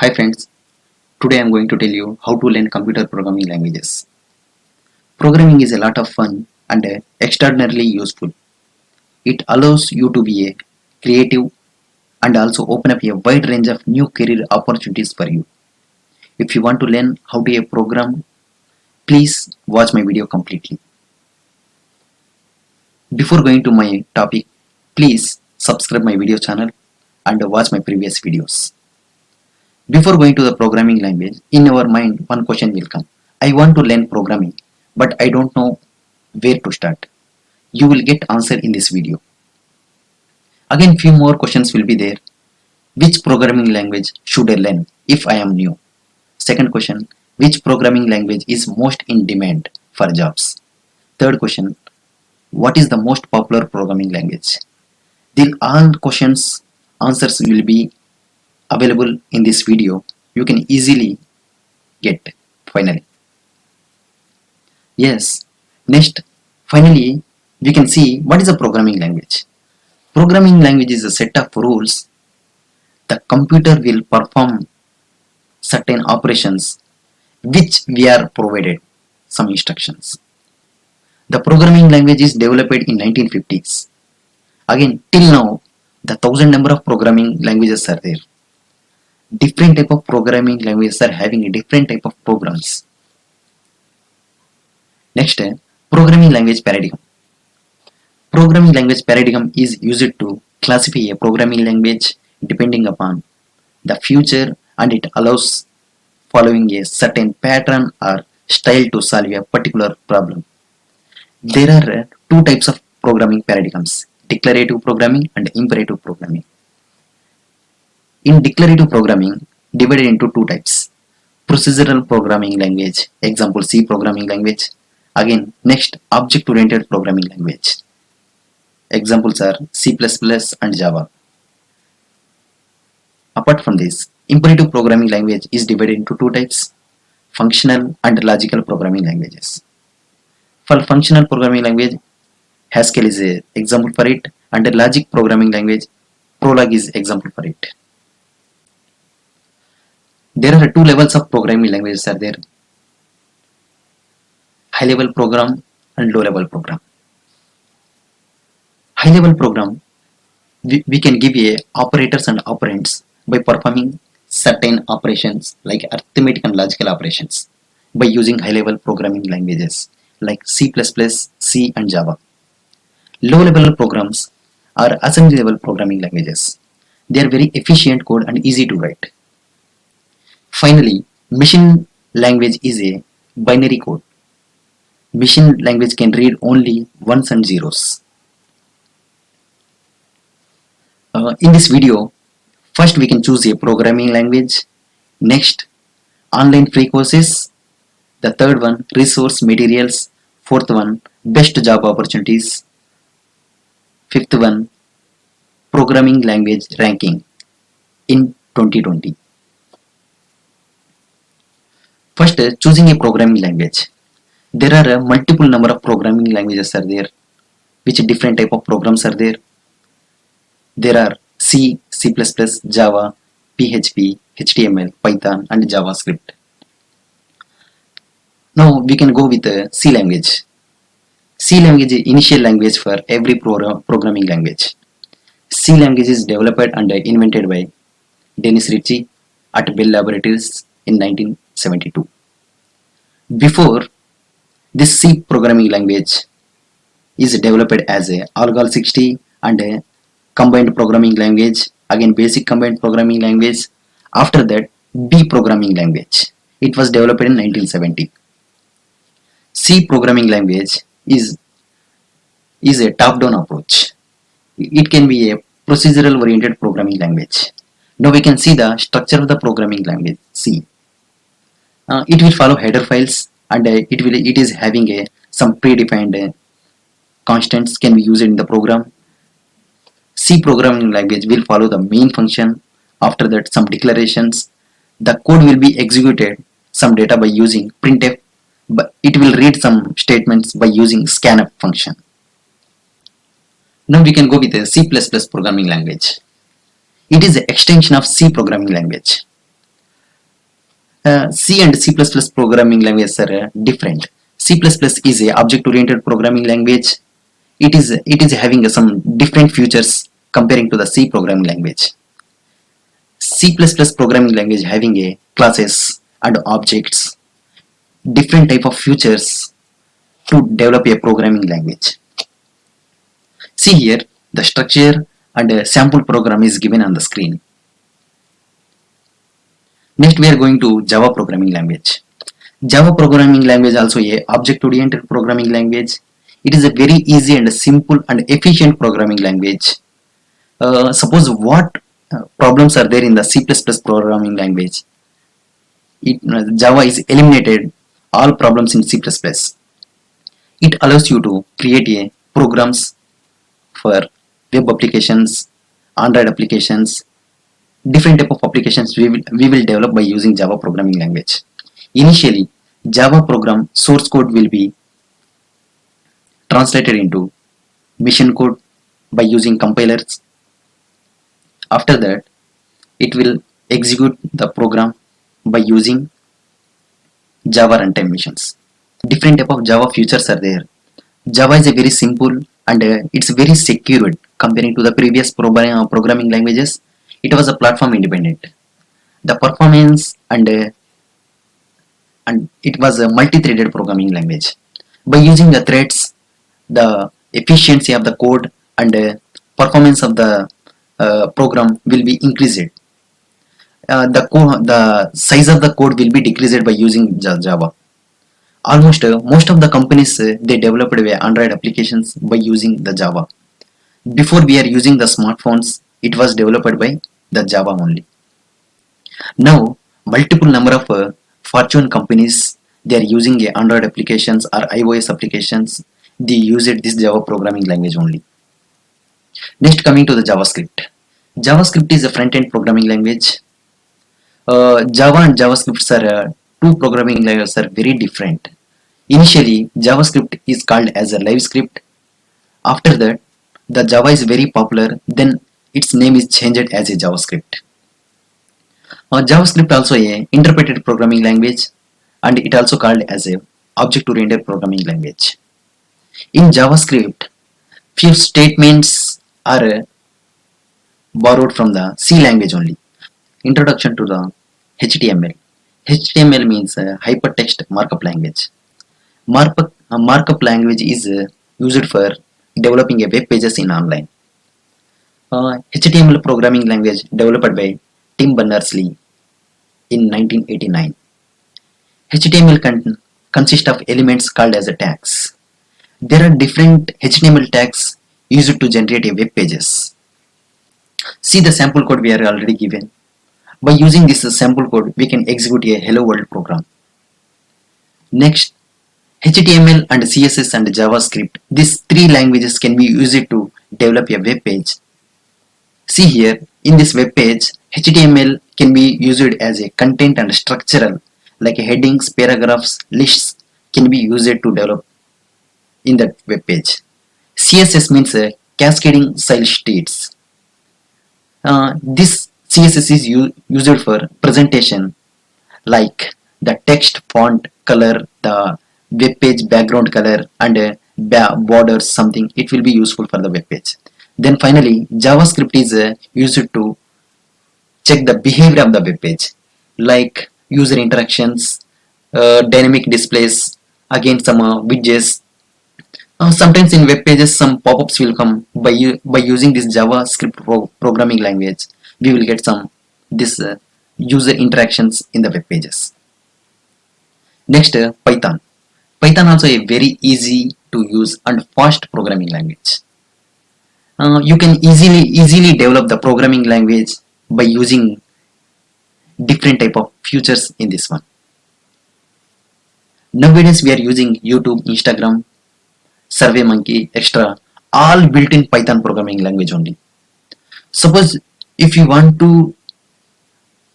Hi friends, today I am going to tell you how to learn computer programming languages. Programming is a lot of fun and extraordinarily useful. It allows you to be a creative and also open up a wide range of new career opportunities for you. If you want to learn how to program, please watch my video completely. Before going to my topic, please subscribe my video channel and watch my previous videos. Before going to the programming language, in our mind one question will come. I want to learn programming, but I don't know where to start. You will get answer in this video. Again, few more questions will be there. Which programming language should I learn if I am new? Second question, which programming language is most in demand for jobs? Third question, what is the most popular programming language? These all questions answers will be available in this video. You can easily get finally. Yes. Next, finally, we can see what is a programming language. Programming language is a set of rules. The computer will perform certain operations which we are provided some instructions. The programming language is developed in 1950s. Again, till now, the thousand number of programming languages are there. Different type of programming languages are having a different type of programs. Next, programming language paradigm. Programming language paradigm is used to classify a programming language depending upon the future, and it allows following a certain pattern or style to solve a particular problem. There are two types of programming paradigms, declarative programming and imperative programming. In declarative programming, divided into two types, procedural programming language, example C programming language. Again, next, object-oriented programming language. Examples are C++ and Java. Apart from this, imperative programming language is divided into two types, functional and logical programming languages. For functional programming language, Haskell is an example for it, and the logic programming language, Prolog is example for it. There are two levels of programming languages are there, high level program and low level program. High level program, we can give a operators and operands by performing certain operations like arithmetic and logical operations by using high level programming languages like C++, C and Java. Low level programs are assembly level programming languages. They are very efficient code and easy to write. Finally, machine language is a binary code. Machine language can read only ones and zeros. In this video, first we can choose a programming language. Next, online free courses. The third one, resource materials. Fourth one, best job opportunities. Fifth one, programming language ranking in 2020. First, choosing a programming language. There are a multiple number of programming languages are there, which different type of programs are there. There are C, C++, Java, PHP, HTML, Python and JavaScript. Now we can go with the C language. C language is initial language for every programming language. C language is developed and invented by Dennis Ritchie at Bell Laboratories in 1972. Before, this C programming language is developed as a ALGOL 60 and a combined programming language, again basic combined programming language. After that, B programming language. It was developed in 1970. C programming language is a top-down approach. It can be a procedural oriented programming language. Now we can see the structure of the programming language C. It will follow header files and it is having some predefined constants can be used in the program. C programming language will follow the main function. After that, some declarations. The code will be executed some data by using printf, but it will read some statements by using scanf function. Now we can go with the C++ programming language. It is an extension of C programming language. C and C++ programming languages are different. C++ is a object-oriented programming language. It is having some different features comparing to the C programming language. C++ programming language having a classes and objects, different type of features to develop a programming language. See here, the structure and a sample program is given on the screen. Next we are going to Java programming language. Java programming language also a object-oriented programming language. It is a very easy and simple and efficient programming language. Suppose what problems are there in the C++ programming language, Java is eliminated all problems in C++. It allows you to create a programs for web applications, Android applications, different type of applications we will develop by using Java programming language. Initially, Java program source code will be translated into machine code by using compilers. After that, it will execute the program by using Java runtime machines. Different type of Java features are there. Java is a very simple and it's very secured comparing to the previous programming languages. It was a platform independent. The performance and it was a multi-threaded programming language. By using the threads, the efficiency of the code and performance of the program will be increased. The size of the code will be decreased by using Java. Almost most of the companies they developed Android applications by using the Java. Before we are using the smartphones, it was developed by the Java only. Now, multiple number of Fortune companies they are using Android applications or iOS applications. They use this Java programming language only. Next, coming to the JavaScript. JavaScript is a front-end programming language. Java and JavaScript are two programming languages are very different. Initially, JavaScript is called as a live script. After that, the Java is very popular. Then its name is changed as a JavaScript. JavaScript also a interpreted programming language, and it also called as a object-oriented programming language. In JavaScript, few statements are borrowed from the C language only. Introduction to the HTML. HTML means hypertext markup language. Markup language is used for developing a web pages in online. HTML programming language developed by Tim Berners-Lee in 1989. HTML consists of elements called as tags. There are different HTML tags used to generate a web pages. See the sample code we are already given. By using this sample code, we can execute a hello world program. Next, HTML and CSS and JavaScript. These three languages can be used to develop a web page. See here, in this web page, HTML can be used as a content and structural, like headings, paragraphs, lists can be used to develop in that web page. CSS means cascading style sheets. This CSS is used for presentation, like the text font color, the web page background color, and borders something. It will be useful for the web page. Then finally, JavaScript is used to check the behavior of the web page, like user interactions, dynamic displays, again some widgets. Sometimes in web pages some pop-ups will come by using this JavaScript programming language. We will get some this user interactions in the web pages. Next, Python. Python also a very easy to use and fast programming language. You can easily develop the programming language by using different type of features in this one. Nowadays we are using YouTube, Instagram, SurveyMonkey, etc. all built in Python programming language only. Suppose if you want to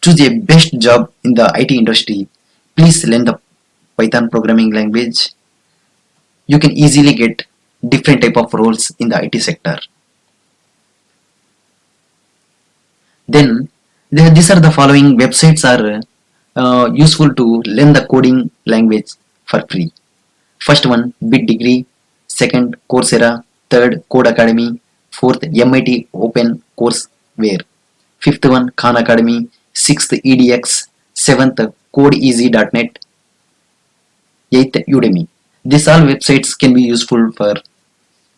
choose a best job in the IT industry, please learn the Python programming language. You can easily get different type of roles in the IT sector. Then these are the following websites are useful to learn the coding language for free. First one, Bit Degree. Second, Coursera. Third, Code Academy. Fourth, MIT Open Courseware. Fifth one, Khan Academy. Sixth, EDX. Seventh, CodeEasy.net. Eighth, Udemy. These all websites can be useful for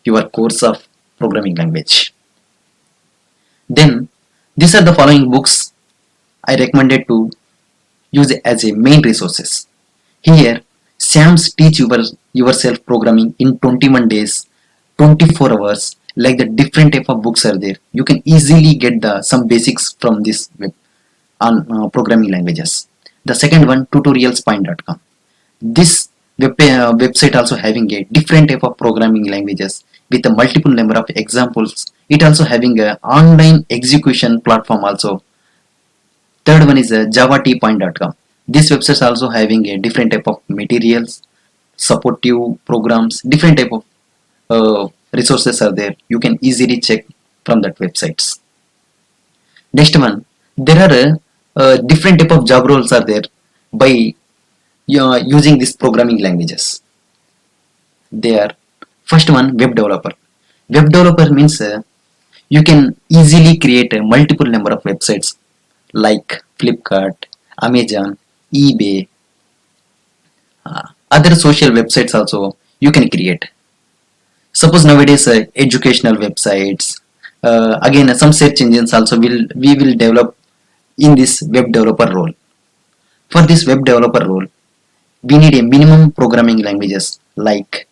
your course of programming language. Then, these are the following books I recommended to use as a main resources. Here, Sam's teach yourself programming in 21 days, 24 hours. Like the different type of books are there. You can easily get the some basics from this web on programming languages. The second one, tutorialspine.com. This website also having a different type of programming languages with a multiple number of examples. It also having a online execution platform also. Third one is javatpoint.com. This website is also having a different type of materials, supportive programs, different type of resources are there. You can easily check from that websites. Next one, there are different type of job roles are there by using these programming languages. They are first one, web developer. Web developer means you can easily create a multiple number of websites like Flipkart, Amazon, eBay, other social websites also you can create. Suppose nowadays educational websites, again some search engines also we will develop in this web developer role. For this web developer role, we need a minimum programming languages like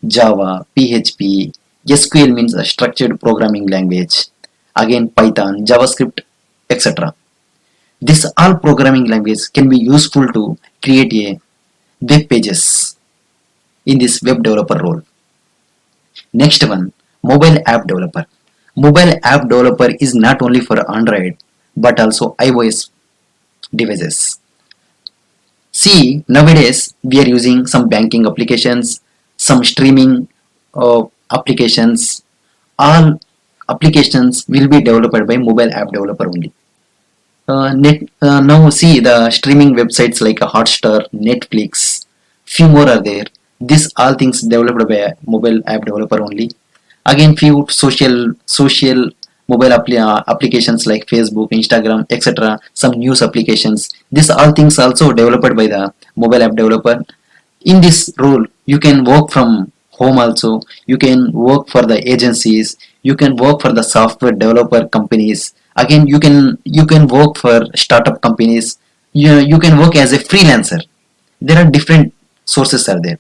Java, PHP, SQL means a structured programming language, again Python, JavaScript, etc. This all programming languages can be useful to create a web pages in this web developer role. Next one, mobile app developer. Mobile app developer is not only for Android but also iOS devices. See, nowadays we are using some banking applications, some streaming applications. All applications will be developed by mobile app developer only. Now see the streaming websites like Hotstar, Netflix, few more are there. These all things developed by a mobile app developer only. Again, few social mobile applications like Facebook, Instagram, etc. Some news applications. These all things also developed by the mobile app developer. In this role, you can work from home also. You can work for the agencies. You can work for the software developer companies. Again, you can work for startup companies. You can work as a freelancer. There are different sources are there.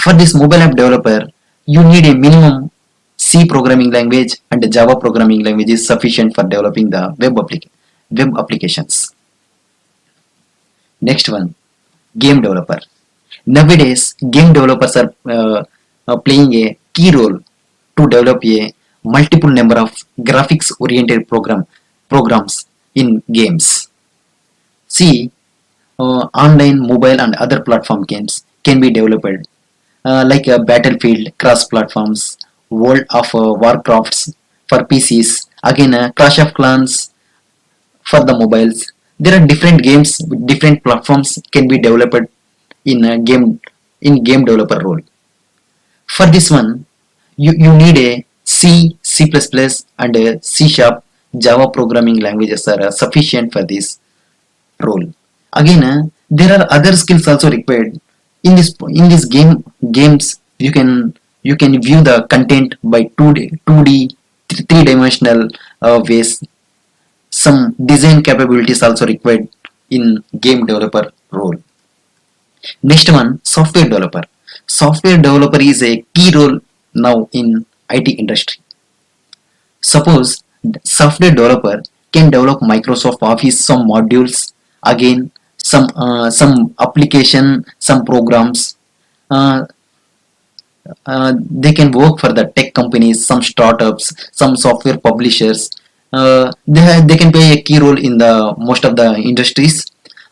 For this mobile app developer, you need a minimum C programming language and a Java programming language is sufficient for developing the web applications. Next one, game developer. Nowadays, game developers are playing a key role to develop a multiple number of graphics oriented programs in games. See, online, mobile and other platform games can be developed like Battlefield, cross platforms, World of Warcrafts for PCs, again Clash of Clans for the mobiles. There are different games with different platforms can be developed in a game developer role. For this one, you need a C, C++ and a C Sharp Java programming languages are sufficient for this role. Again, there are other skills also required in this games. You can view the content by 2D, three-dimensional ways. Some design capabilities also required in game developer role. Next one, software developer. Software developer is a key role now in IT industry. Suppose software developer can develop Microsoft Office some modules, again some application, some programs. Uh, they can work for the tech companies, some startups, some software publishers. They can play a key role in the most of the industries.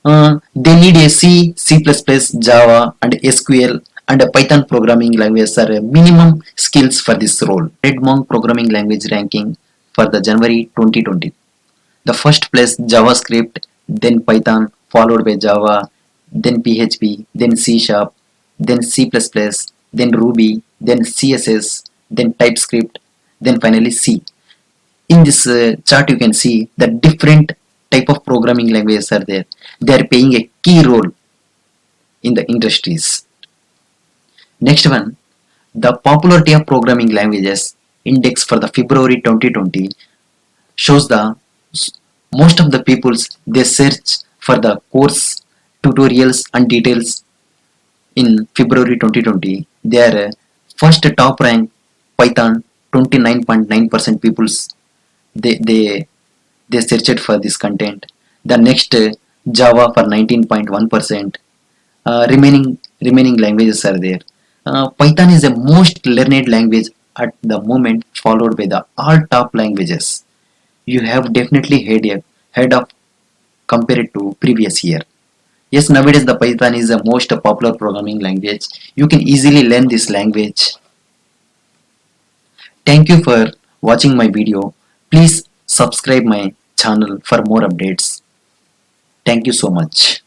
They need a C, C++, Java and SQL and a Python programming language are minimum skills for this role. Redmonk programming language ranking for the January 2020. The first place JavaScript, then Python, followed by Java, then PHP, then C Sharp, then C++, then Ruby, then CSS, then TypeScript, then finally C. In this chart, you can see the different type of programming languages are there. They are playing a key role in the industries. Next one, the popularity of programming languages index for the February 2020 shows the most of the peoples they search for the course tutorials and details in February 2020. Their first top rank Python 29.9% peoples they they they searched for this content. The next Java for 19.1%. Remaining languages are there. Python is the most learned language at the moment, followed by the all top languages. You have definitely heard of compared to previous year. Yes, nowadays the Python is the most popular programming language. You can easily learn this language. Thank you for watching my video. Please subscribe my channel for more updates. Thank you so much.